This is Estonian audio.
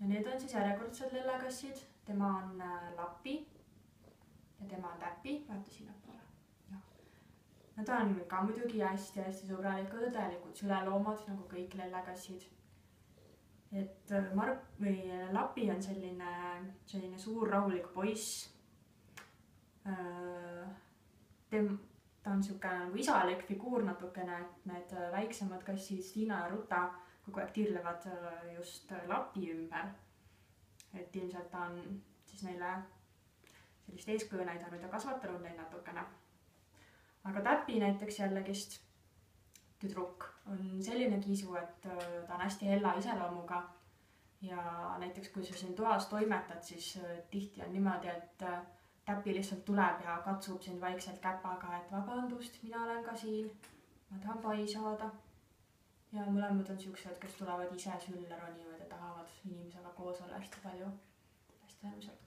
ja need on siis järjekordsed lellekassid. Tema on Lappi ja tema on Täpi, vaata sinnapoole. Nad on ka muidugi hästi sõbralikud ja täielikud süleloomad, nagu kõik lellekassid. Et Lappi on selline suur rahulik poiss. Ta on niisugune nagu isalik figuur natukene, et need väiksemad kassid Stiina ja Ruta kogu aeg tiirlevad just Lappi ümber. Et ilmselt ta on siis neile sellist eeskuju näidanud ja kasvatanud neid natukene. Aga Täpi näiteks jällegi tüdruk on selline kiisu, et ta on hästi hella iseloomuga. Ja näiteks kui sa siin toas toimetad, siis tihti on niimoodi, et Täpi lihtsalt tuleb ja katsub sind vaikselt käpaga, et vabandust, mina olen ka siin, ma tahan pai saada. Ja mõlemad on siuksed, kes tulevad ise sülle ronivad ja tahavad inimesega koos olla hästi palju, hästi rõõmsad.